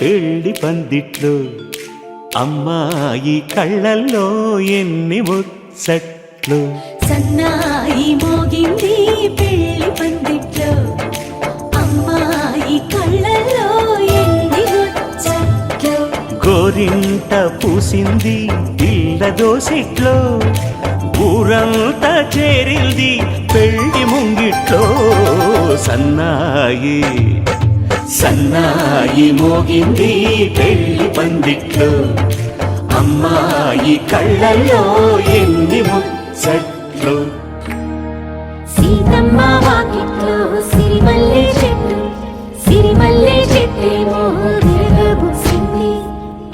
పెళ్లి పందిట్లో అమ్మాయి కళ్ళల్లో ఎన్ని ముచ్చట్లు. సన్నాయి మోగింది పెళ్లి పందిట్లో అమ్మాయి కళ్ళల్లో ఎన్ని ముచ్చట్లు. గోరింట పూసింది పిల్ల దోసిట్లో ఊరంతా చేరింది పెళ్లి ముంగిట్లో. సన్నాయి సన్నాయి మోగింది పెళ్లి పందిట్లో అమ్మాయి కళ్ళల్లో ఎన్ని ముచ్చట్లు. సీతమ్మ వాకిట్లో సిరిమల్లె చెట్టు సిరిమల్లె చెట్టేమో విరగబూసింది.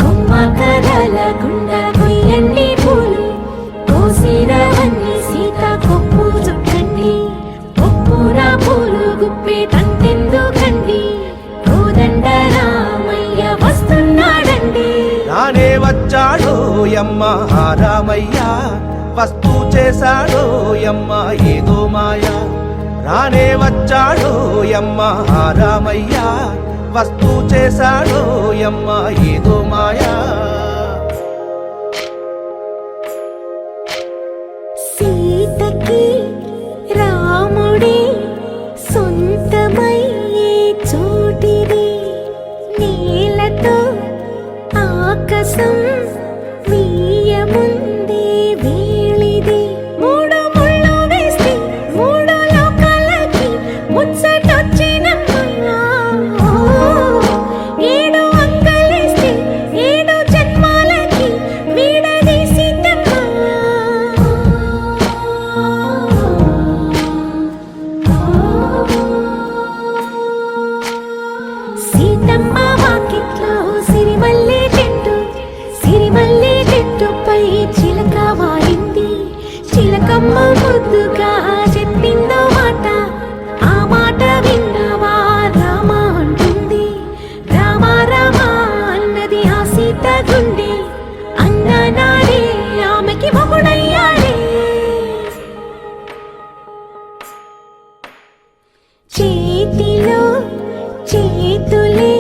కొమ్మ కదల గుండా కొయ్యండి పూలు కోసిరవన్నీ సీత కొప్పు చుట్టండి. కొప్పున పూలు గుప్పే తంతెందుకండి కోదండ రామయ్య వస్తున్నాడండి. రానే వచ్చాడో యమ్మ రామయ్య వస్తూ చేశాడో యమ్మ ఏదో మాయ. రానే వచ్చాడో యమ్మ రామయ్య వస్తూ చేశాడో యమ్మ ఏదో మాయా. సీతకి రాముడే సొంతమయ్యే చోటిది. నేలతో ఆకాశం వీయముందే వేళిది. మూడు ముళ్ళు వేస్తే మూడు లోకాలకి ముచ్చటొచ్చినమ్మా. ఏడు అంకలేస్తే ఏడు జన్మాలకి వీడదీసిద్దమ్మా. సీతమ్మ వాకిట్లో సిరిమల్లె చెట్టు సిరిమల్లె చెట్టుపై చిలక వాలింది. చిలకమ్మ ముద్దుగా చెప్పిందో మాట ఆ మాట విన్నవా రామ అంటుంది. రామ రామ అన్నది ఆ సీత గుండె అన్న నాడే ఆమెకి మొగుడయ్యాడే. చేతిలో చేతులే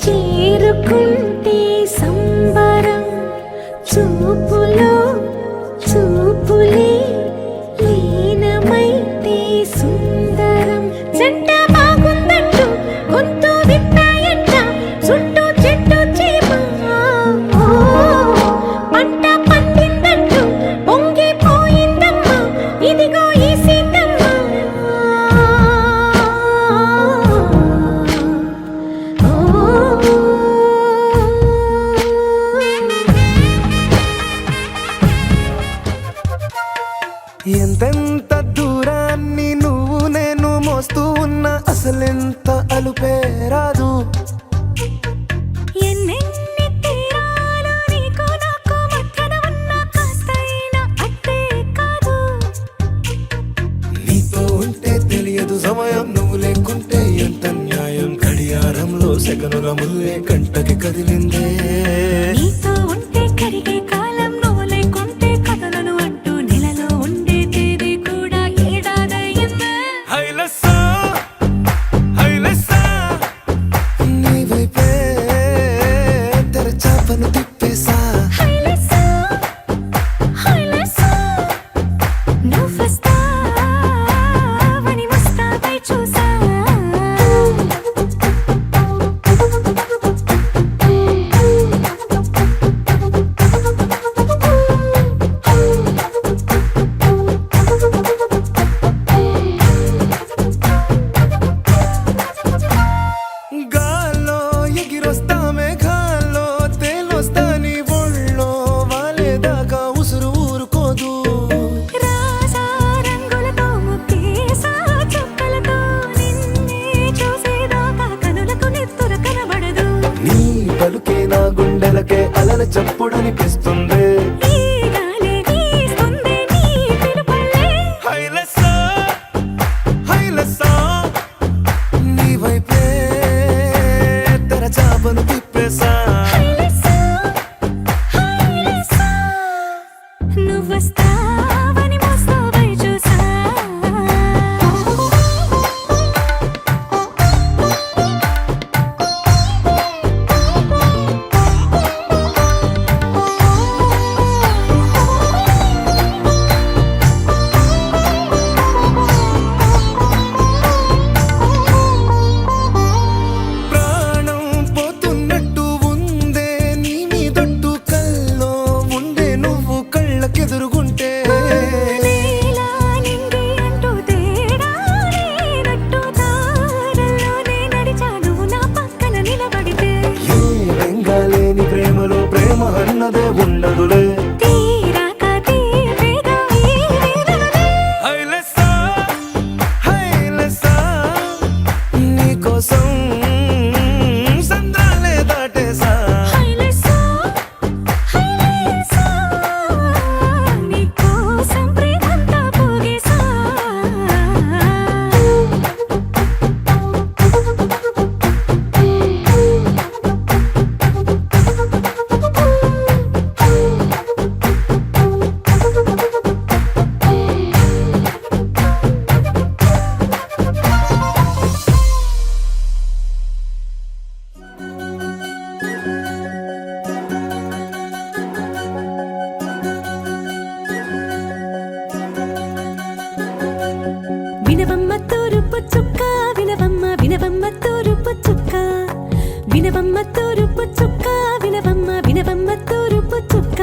చేరుకుంటే సంబరం. చూపులో చూపులే లీనమైతే సుందరం. జంట బాగుందంటూ గొంతు విప్పాయంట చుట్టూ చెట్టు చీమ. పంట పండిందంటూ పొంగిపోయిందమ్మా ఇదిగో ఈ సీతమ్మ. ఎంతెంత దూరాన్ని నువ్వు నేను మోస్తూ ఉన్నా అసలెంత అలుపే రాదు. ఎన్నెన్ని తీరాలు నీకు నాకు మధ్యన ఉన్న కాస్తైనా అట్టే కాదు. నీతో ఉంటే తెలియదు సమయం నువ్వు లేకుంటే ఎంత న్యాయం. గడియారంలో సెకనుల ముల్లే కంటకి కదిలిందే. నీతో ఉంటే కరిగే కాలం నువ్వు లేకుంటే కథలను అంటూ నెలలో ఉండే తేదీ కూడా ఏడాదయ్యిందే. హైలెస్సా హైలెస్సా నీ వైపే తెరచాపను తిప్పేసా. హైలెస్సా హైలెస్సా నువ్వు వస్తావని ముస్తాబై చూసా. గాల్లో ఎగిరొస్తా మేఘాల్లో తేలొస్తా నీ ఒళ్ళో తీరే ఉండదులే తీరాక తీపేగా ఈ వేదనలే. హైలెస్సా హైలెస్సా నీకోసం సంద్రాలే దాటేసా హైలెస్సా, హైలెస్సా, నీకోసం ప్రేమంతా పోగేసా. వినవమ్మ తూరుపు చుక్క, వినవమ్మ వినవమ్మ తూరుపు చుక్క, వినవమ్మ తూరుపు చుక్క, వినవమ్మ వినవమ్మ తూరుపు చుక్క.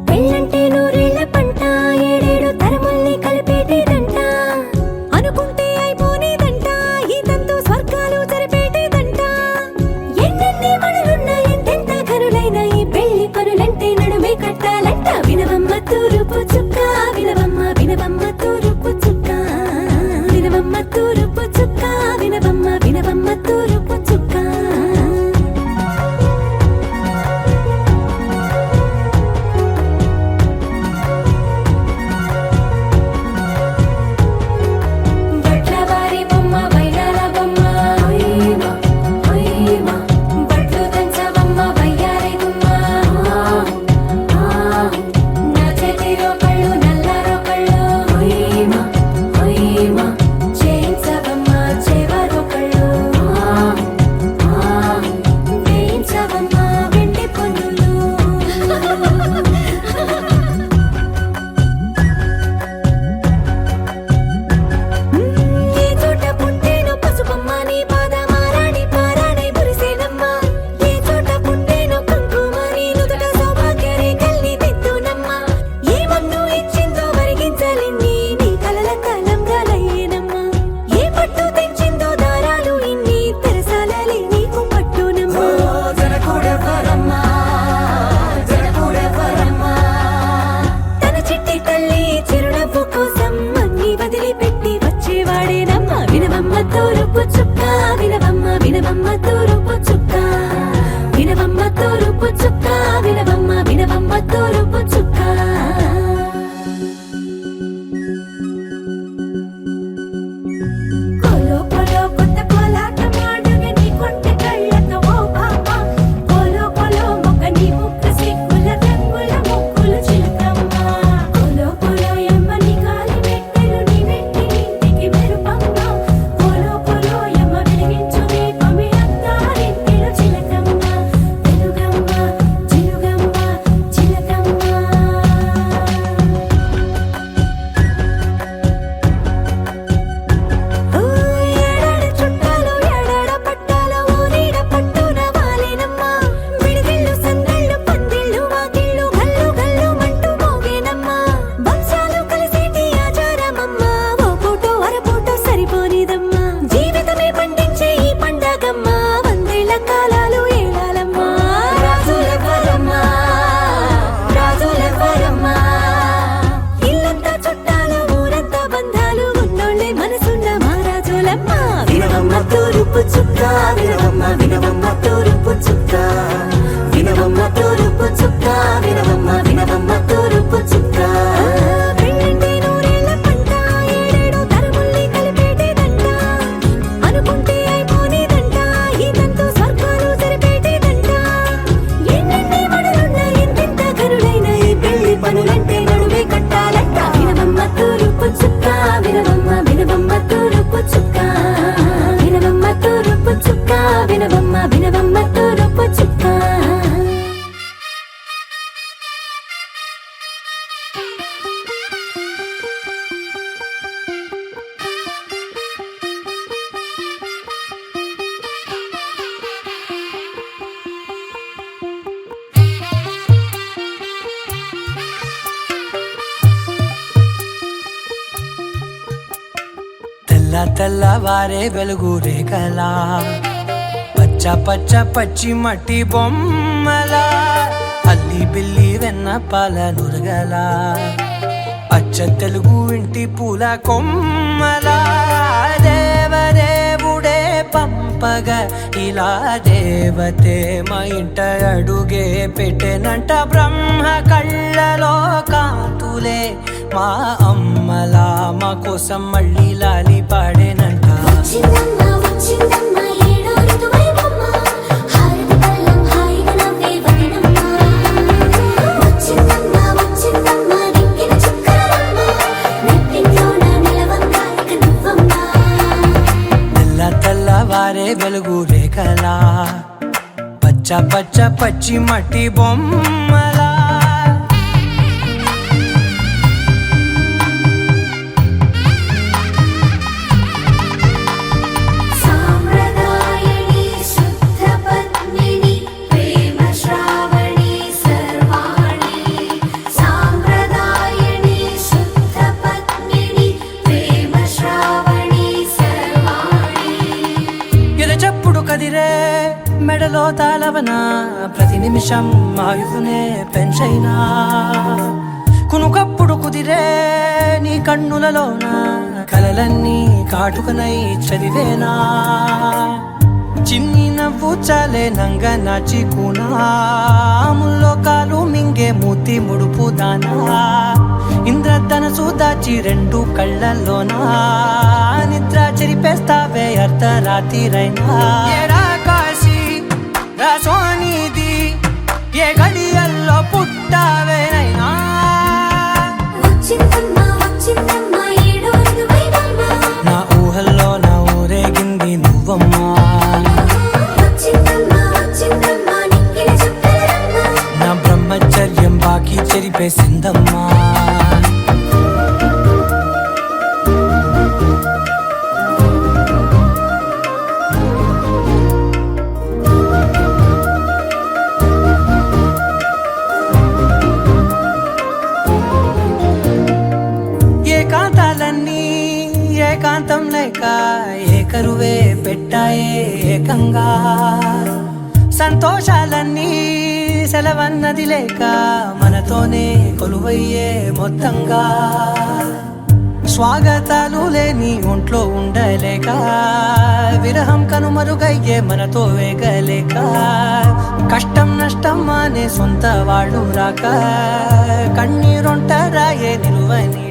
పెళ్ళంటే నూరేళ్ల పంట, ఏడేడు తరముల్ని కలిపేటేదంట. అనుకుంటే అయిపోనేదంట, ఈ తంతు స్వర్గాలు జరిపేటేదంట. ఎన్నెన్ని మనులున్న ఎంతెంత కరులైన ఈ పెళ్లి పనులంటే నడుమే కట్టాలంట. వినవమ్మ తూరుపు చుక్క, వినవమ్మ వినవమ్మ తూరుపు చుక్క, వినవమ్మ తూరుపు చుక్క, వినవమ్మ వినవమ్మ తూరుపు చుక్క. బట్లవారి బొమ్మ వైరాల బొమ్మ, హొయ్యమ హొయ్యమ, బట్లు దంచవమ్మ వయ్యారి గుమ్మ. నా చేతిలో కళ్ళు నల్లారో కళ్ళు, హొయ్యమ హొయ్యమ, చేయించవమ్మ చేవారో కళ్ళు. వేయించవమ్మ వెండి పన్నులు. ఏ చోట పుట్టేనో పసుపమ్మ నీ పాదమారాణి పారాణై మురిసేనమ్మ. ఏ చోట పుట్టేనో కుంకుమ నీ నుదుట సౌభాగ్య రేఖల్ని దిద్దునమ్మ. ఏ మన్ను ఇచ్చిందో వరిగించలిన్ని నీ కలల కలంగాలయ్యేనమ్మ. ఏ పట్టు తెచ్చిందో దారాలు ఇన్ని తెరసాలలి నీకు పట్టునమ్మ. జనకూడెవ్వరమ్మా, జనకూడెవ్వరమ్మా, తన చిట్టి తల్లి చిరునవ్వు కోసం అన్ని వదిలిపెట్టి వచ్చేవాడేనమ్మ. వినవమ్మ తూరుపు చుక్క, వినవమ్మ వినవమ్మ తూరుపు చుక్క, వినవమ్మ తూరుపు చుక్క, వినవమ్మ వినవమ్మ తూరుపు చుక్క. కోలో కోలో కొత్త కోలాటం ఆడగ నీ కొంటె కళ్ళతో ఓ బామ్మ. కోలో కోలో మొక్క నీ ముక్క సిగ్గుల రంగుల ముక్కులు చిలకమ్మ. కోలో కోలో యమ్మ నీ కాలి మెట్టెలు నీ వెంటి ఇంటికి మెరుపమ్మ. కోలో కోలో యమ్మ వెలిగించు దీపమి అత్తారింటిలో చిలకమ్మ. వెలుగమ్మ చిలుగమ్మ చిలకమ్మ. ఏడాడ చుట్టాలు ఏడాడ పట్టాలు ఊరీడ పట్టున వాలేనమ్మ. విడిదిళ్ళు సందళ్ళు పందిళ్ళు వాకిళ్ళు గల్లు గల్లు మంటూ మోగేనమ్మ. వంశాలు కలిసేటి ఆచారమమ్మ, ఓ పూటో అరపూటో సరిపోనిదమ్మ. జీవితమే పండించే ఈ పండగమ్మ, వందేళ్ల కాలాలు ఏలాలమ్మ. రాజులెవ్వరమ్మ, రాజులెవ్వరమ్మ, ఇల్లంతా చుట్టాలు ఊరంతా బంధాలు ఉన్నోళ్ళే మనసున్న మహారాజులమ్మ. వినవమ్మ తూరుపు చుక్క, వినవమ్మ వినవమ్మ తూరుపు చుక్క, వినవమ్మ తూరుపు చుక్క, వినవమ్మ వినవమ్మ తూరుపు చుక్క. పెళ్ళంటే నూరేళ్ల పంట, ఏడేడు తరముల్ని కలిపేటేదంట. అనుకుంటే అయిపోనేదంట, ఈ తంతు స్వర్గాలు జరిపేటేదంట. ఎన్నెన్ని మడులున్న ఎంతెంత కరులైన ఈ పెళ్లి పనులంటే నడుమే కట్టాలంట. వినవమ్మ తూరుపు చుక్క, వినవమ్మ వినవమ్మ తూరుపు చుక్క, వినవమ్మ తూరుపు చుక్క, వినవమ్మ వినవమ్మ తూరుపు చుక్క. తెల్లవారే వెలుగు రేఖలా, పచ్చ పచ్చ పచ్చి మట్టి బొమ్మలా, అల్లి అల్లి బిల్లి వెన్న పాల నురగల అచ్చ తెలుగు ఇంటి పూల కొమ్మల దేవదేవుడే పంపగా ఇలా దేవతే మా ఇంట అడుగే పెట్టెనంట బ్రహ్మ కళ్ళలో కాంతులే మా అమ్మలా మా కోసం మళ్ళీ లాలి పాడేనంట వచ్చిందమ్మ వచ్చిందమ్మ ఏడో ఋతువైవమ్మ హారతి పళ్ళం హాయిగా నవ్వే వదినమ్మ వచ్చిందమ్మ వచ్చిందమ్మ దిక్కిన చుక్కలమ్మ నెట్టింట్లోన నిలవంగా ఇక నువ్వమ్మ తెల్ల తెల్లవారే వెలుగు రేఖలా పచ్చ పచ్చ పచ్చి మట్టి బొమ్మలా సాంప్రదాయని శుద్ధ పద్మిని ప్రేమ శ్రావణి సర్వాణి సాంప్రదాయని శుద్ధ పద్మిని ప్రేమ శ్రావణి సర్వాణి ఎరచప్పుడు కదిరే మెడలో తాళవన ప్రతి నిమిషం ఆయువునే పెంచైనా కునుకప్పుడు కుదిరే నీ కన్నులలోన కలలన్నీ కాటుకనై చదివేనా చిన్ని నవ్వు చాలే నంగ నాచి కూనాముల్లో కాలు మింగే మూతి ముడుపు దానా ఇంద్రధనసు దాచి రెండు కళ్ళల్లోనా నిద్ర చెరిపేస్తావే అర్ధరాత్రిరైనా ఏడా కాశీ రా సోనిది ఏ గడియల్లో పుట్టావేనైనా వచ్చిందమ్మ వచ్చిందమ్మ ఏడో ఋతువైవమ్మ నా ఊహల్లో నా ఊరేగింది నువ్వమ్మా వచ్చిందమ్మ వచ్చిందమ్మ నిక్కిన చుక్కలమ్మ నా బ్రహ్మచర్యం బాకీ చెరిపేసిందమ్మా ఏకాంతాలన్నీ ఏకాంతం లేక ఏకరువే పెట్టాయే ఏకంగా సంతోషాలన్నీ సెలవన్నది లేక మనతోనే కొలువయ్యే మొత్తంగా స్వాగతాలు లేని ఒంట్లో ఉండలేక విరహం కనుమరుగయ్యే మనతో వేగలేక కష్టం నష్టం అనే సొంత వాళ్ళు రాక కన్నీరొంటరాయే నిలువని